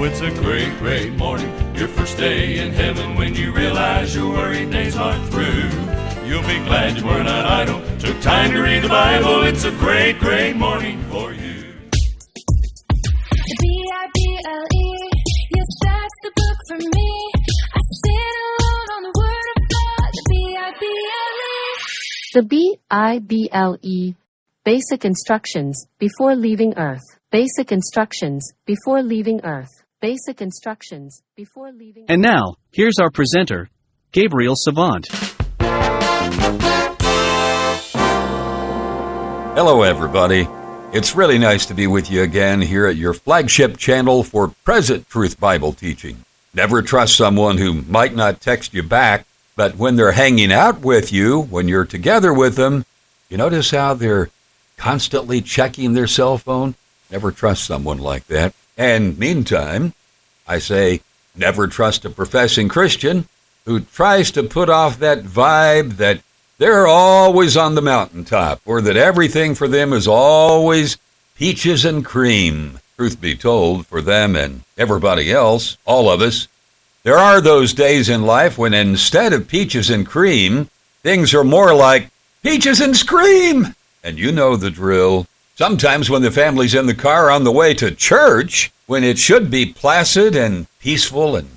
it's a great, great morning. Your first day in heaven when you realize your worried days aren't through. You'll be glad you were not idle. Took time to read the Bible. It's a great, great morning for you. The Bible, yes, that's the book for me. I sit alone on the Word of God. The Bible. The Bible. Basic instructions before leaving Earth. Basic instructions before leaving Earth. Basic instructions before leaving Earth. And now, here's our presenter, Gabriel Savant. Hello, everybody. It's really nice to be with you again here at your flagship channel for Present Truth Bible teaching. Never trust someone who might not text you back, but when they're hanging out with you, when you're together with them, you notice how they're constantly checking their cell phone? Never trust someone like that. And meantime, I say, never trust a professing Christian who tries to put off that vibe that they're always on the mountaintop, or that everything for them is always peaches and cream. Truth be told, for them and everybody else, all of us, there are those days in life when instead of peaches and cream, things are more like peaches and scream. And you know the drill. Sometimes when the family's in the car on the way to church, when it should be placid and peaceful and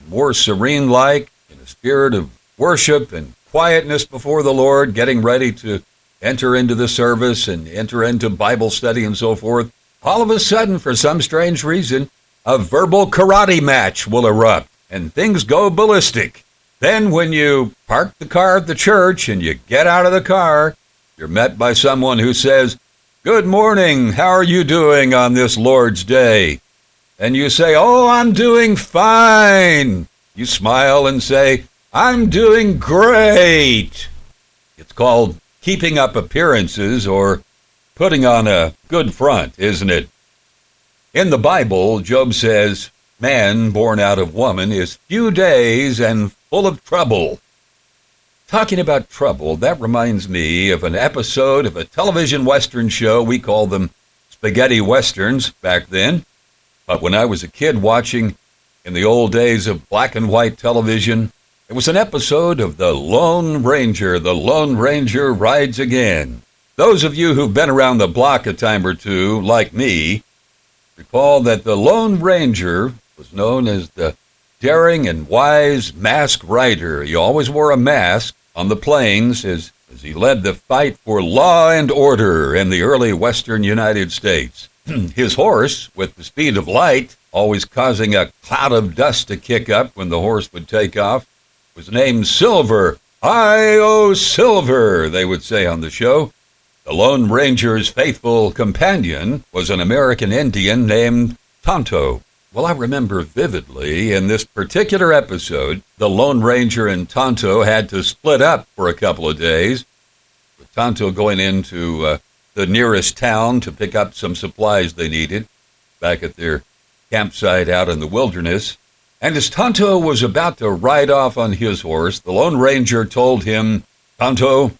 more serene-like, in a spirit of worship and quietness before the Lord, getting ready to enter into the service and enter into Bible study and so forth, all of a sudden, for some strange reason, a verbal karate match will erupt and things go ballistic. Then when you park the car at the church and you get out of the car, you're met by someone who says, "Good morning, how are you doing on this Lord's Day?" And you say, "Oh, I'm doing fine." You smile and say, "I'm doing great." It's called keeping up appearances or putting on a good front, isn't it? In the Bible, Job says, man born out of woman is few days and full of trouble. Talking about trouble, that reminds me of an episode of a television Western show. We called them spaghetti westerns back then. But when I was a kid watching in the old days of black and white television, it was an episode of The Lone Ranger. The Lone Ranger rides again. Those of you who've been around the block a time or two, like me, recall that the Lone Ranger was known as the daring and wise masked rider. He always wore a mask on the plains as he led the fight for law and order in the early western United States. His horse, with the speed of light, always causing a cloud of dust to kick up when the horse would take off, was named Silver. "I-O Silver," they would say on the show. The Lone Ranger's faithful companion was an American Indian named Tonto. Well, I remember vividly in this particular episode, the Lone Ranger and Tonto had to split up for a couple of days, with Tonto going into the nearest town to pick up some supplies they needed back at their campsite out in the wilderness. And as Tonto was about to ride off on his horse, the Lone Ranger told him, "Tonto,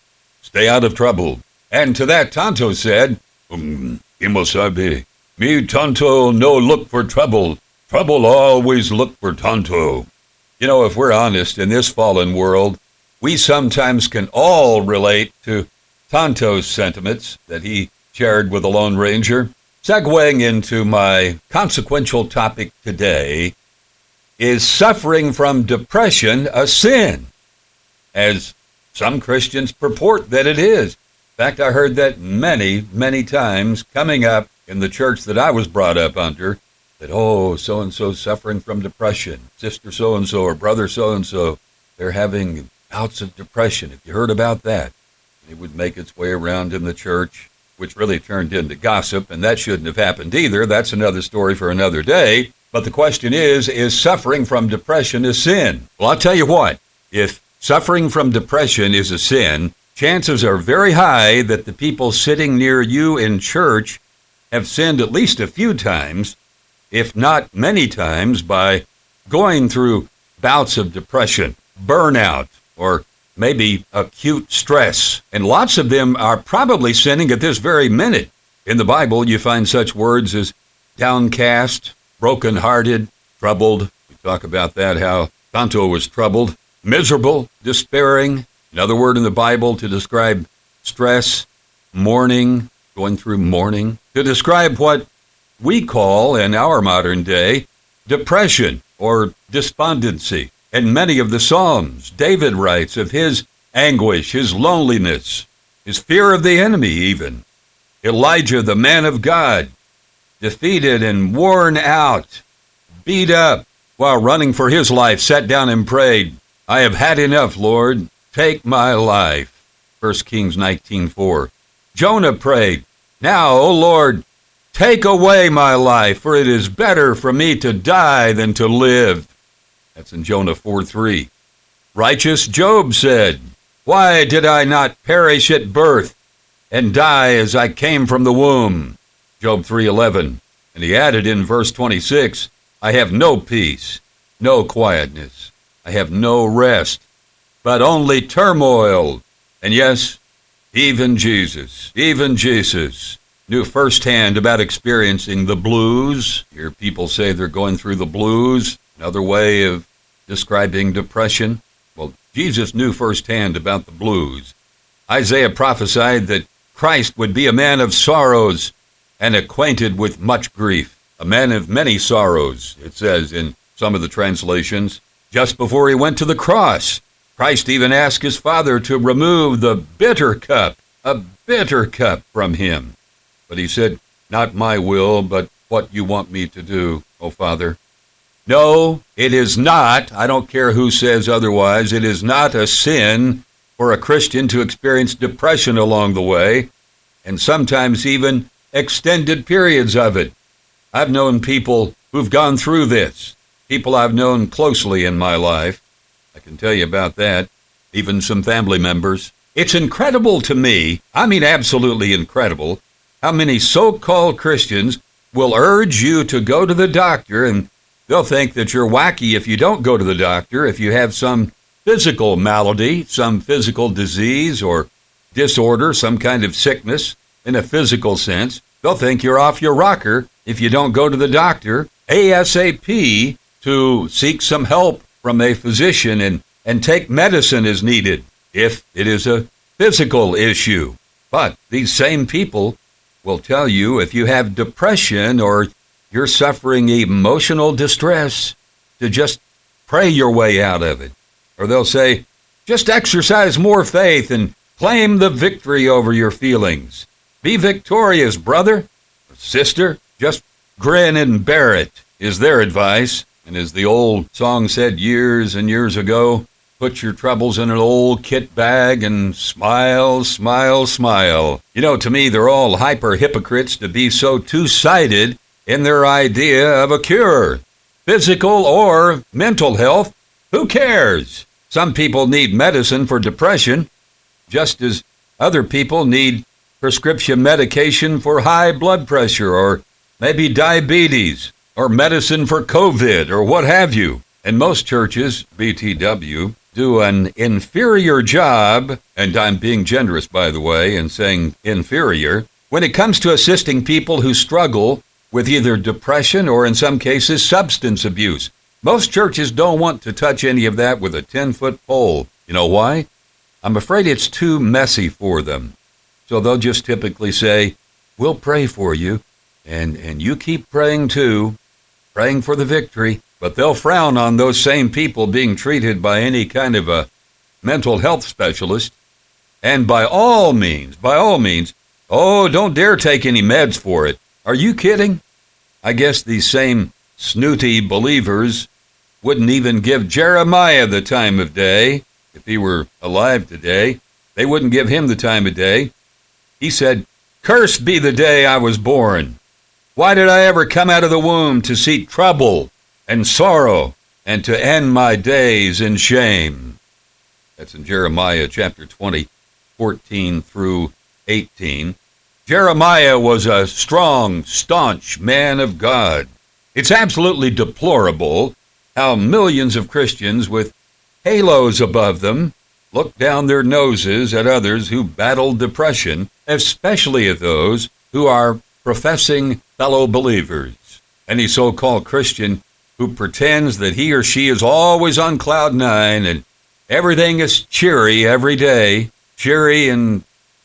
stay out of trouble." And to that Tonto said, "Kimosabe, me Tonto no look for trouble. Trouble always look for Tonto." You know, if we're honest, in this fallen world, we sometimes can all relate to Tonto's sentiments that he shared with the Lone Ranger. Segueing into my consequential topic today, is suffering from depression a sin? As some Christians purport that it is. In fact, I heard that many, many times coming up in the church that I was brought up under, that, oh, so-and-so suffering from depression, sister so-and-so or brother so-and-so, they're having bouts of depression. Have you heard about that? It would make its way around in the church, which really turned into gossip, and that shouldn't have happened either. That's another story for another day. But the question is suffering from depression a sin? Well, I'll tell you what, if suffering from depression is a sin, chances are very high that the people sitting near you in church have sinned at least a few times, if not many times, by going through bouts of depression, burnout, or maybe acute stress. And lots of them are probably sinning at this very minute. In the Bible, you find such words as downcast, brokenhearted, troubled. We talk about that, how Tonto was troubled. Miserable, despairing. Another word in the Bible to describe stress, mourning, going through mourning. To describe what we call, in our modern day, depression or despondency. In many of the Psalms, David writes of his anguish, his loneliness, his fear of the enemy even. Elijah, the man of God, defeated and worn out, beat up, while running for his life, sat down and prayed, I have had enough, Lord. Take my life. 1 Kings 19:4. Jonah prayed, Now, O Lord, take away my life, for it is better for me to die than to live. That's in Jonah 4:3. Righteous Job said, Why did I not perish at birth and die as I came from the womb? Job 3:11. And he added in verse 26, I have no peace, no quietness. I have no rest, but only turmoil. And yes, even Jesus knew firsthand about experiencing the blues. Hear people say they're going through the blues, another way of describing depression. Well, Jesus knew firsthand about the blues. Isaiah prophesied that Christ would be a man of sorrows and acquainted with much grief. A man of many sorrows, it says in some of the translations. Just before he went to the cross, Christ even asked his Father to remove the bitter cup, a bitter cup from him. But he said, Not my will, but what you want me to do, O Father. No, it is not, I don't care who says otherwise, it is not a sin for a Christian to experience depression along the way, and sometimes even extended periods of it. I've known people who've gone through this, people I've known closely in my life. I can tell you about that, even some family members. It's incredible to me, I mean absolutely incredible, how many so-called Christians will urge you to go to the doctor, and they'll think that you're wacky if you don't go to the doctor, if you have some physical malady, some physical disease or disorder, some kind of sickness in a physical sense. They'll think you're off your rocker if you don't go to the doctor ASAP to seek some help from a physician and take medicine as needed if it is a physical issue. But these same people will tell you if you have depression or you're suffering emotional distress to just pray your way out of it. Or they'll say, just exercise more faith and claim the victory over your feelings. Be victorious, brother or sister. Just grin and bear it, is their advice. And as the old song said years and years ago, put your troubles in an old kit bag and smile, smile, smile. You know, to me, they're all hyper-hypocrites to be so two-sided in their idea of a cure. Physical or mental health, who cares? Some people need medicine for depression, just as other people need prescription medication for high blood pressure or maybe diabetes or medicine for COVID or what have you. And most churches, BTW, do an inferior job, and I'm being generous, by the way, in saying inferior, when it comes to assisting people who struggle with either depression or, in some cases, substance abuse. Most churches don't want to touch any of that with a 10-foot pole. You know why? I'm afraid it's too messy for them. So they'll just typically say, we'll pray for you, and you keep praying too, praying for the victory. But they'll frown on those same people being treated by any kind of a mental health specialist. And by all means, oh, don't dare take any meds for it. Are you kidding? I guess these same snooty believers wouldn't even give Jeremiah the time of day. If he were alive today, they wouldn't give him the time of day. He said, "Cursed be the day I was born. Why did I ever come out of the womb to see trouble and sorrow and to end my days in shame?" That's in Jeremiah chapter 20, 14 through 18. Jeremiah was a strong, staunch man of God. It's absolutely deplorable how millions of Christians with halos above them look down their noses at others who battle depression, especially at those who are professing fellow believers. Any so-called Christian who pretends that he or she is always on cloud nine and everything is cheery every day, cheery and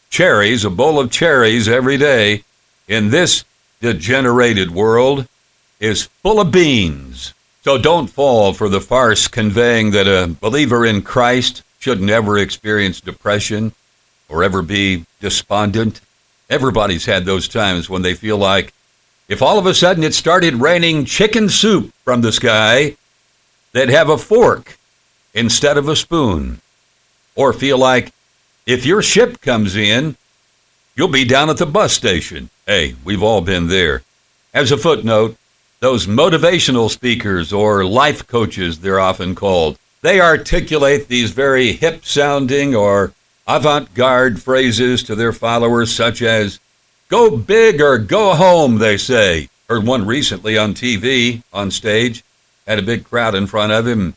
cherries, a bowl of cherries every day, in this degenerated world is full of beans. So don't fall for the farce conveying that a believer in Christ should never experience depression or ever be despondent. Everybody's had those times when they feel like if all of a sudden it started raining chicken soup from the sky, they'd have a fork instead of a spoon. Or feel like if your ship comes in, you'll be down at the bus station. Hey, we've all been there. As a footnote, those motivational speakers or life coaches, they're often called, they articulate these very hip-sounding or avant-garde phrases to their followers such as, go big or go home, they say. Heard one recently on TV, on stage, had a big crowd in front of him.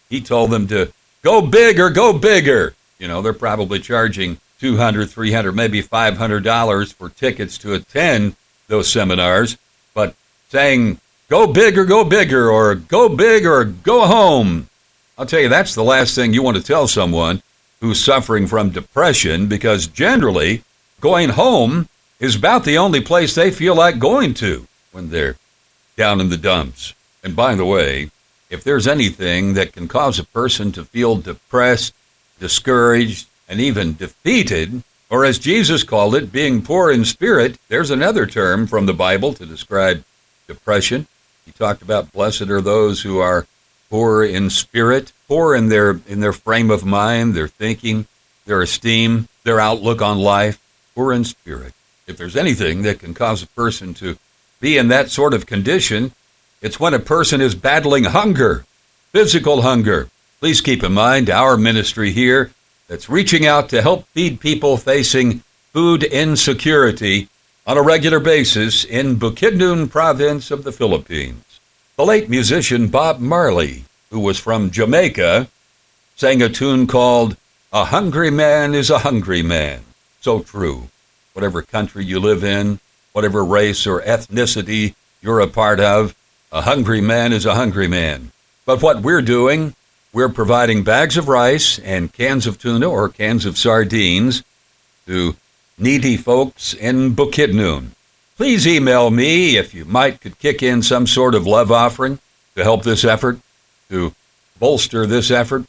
He told them to go big or go bigger. You know, they're probably charging $200, $300, maybe $500 for tickets to attend those seminars, but saying go big or go bigger or go big or go home. I'll tell you, that's the last thing you want to tell someone who's suffering from depression, because generally going home is about the only place they feel like going to when they're down in the dumps. And by the way, if there's anything that can cause a person to feel depressed, discouraged, and even defeated, or as Jesus called it, being poor in spirit, there's another term from the Bible to describe depression. He talked about blessed are those who are poor in spirit, poor in their frame of mind, their thinking, their esteem, their outlook on life, poor in spirit. If there's anything that can cause a person to be in that sort of condition, it's when a person is battling hunger, physical hunger. Please keep in mind our ministry here that's reaching out to help feed people facing food insecurity on a regular basis in Bukidnon province of the Philippines. The late musician Bob Marley, who was from Jamaica, sang a tune called A Hungry Man is a Hungry Man. So true. Whatever country you live in, whatever race or ethnicity you're a part of, a hungry man is a hungry man. But what we're doing, we're providing bags of rice and cans of tuna or cans of sardines to needy folks in Bukidnon. Please email me if you could kick in some sort of love offering to help this effort, to bolster this effort.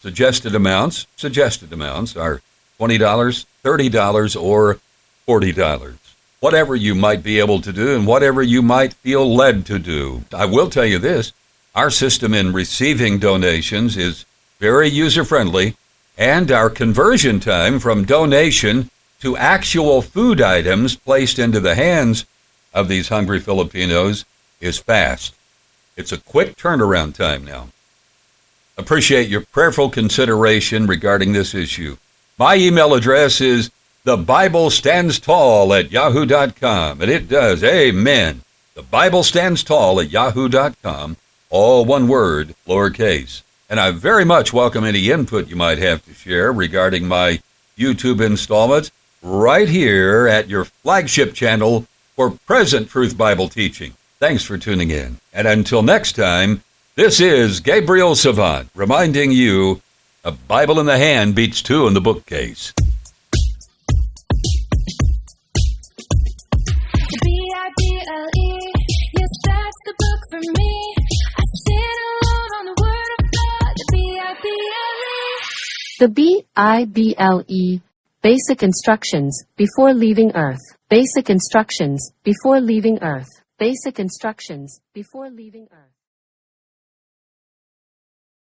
Suggested amounts are $20, $30, or $40. Whatever you might be able to do and whatever you might feel led to do. I will tell you this, our system in receiving donations is very user-friendly, and our conversion time from donation to actual food items placed into the hands of these hungry Filipinos is fast. It's a quick turnaround time now. Appreciate your prayerful consideration regarding this issue. My email address is thebiblestandstall@yahoo.com, and it does, amen. thebiblestandstall@yahoo.com, all one word, lowercase. And I very much welcome any input you might have to share regarding my YouTube installments right here at your flagship channel for Present Truth Bible Teaching. Thanks for tuning in. And until next time, this is Gabriel Savant reminding you a Bible in the hand beats two in the bookcase. B-I-B-L-E, yes, that's the book for me. I stand alone on the word of God, the B-I-B-L-E. The BIBLE, Basic Instructions Before Leaving Earth. Basic Instructions Before Leaving Earth. Basic Instructions Before Leaving Earth.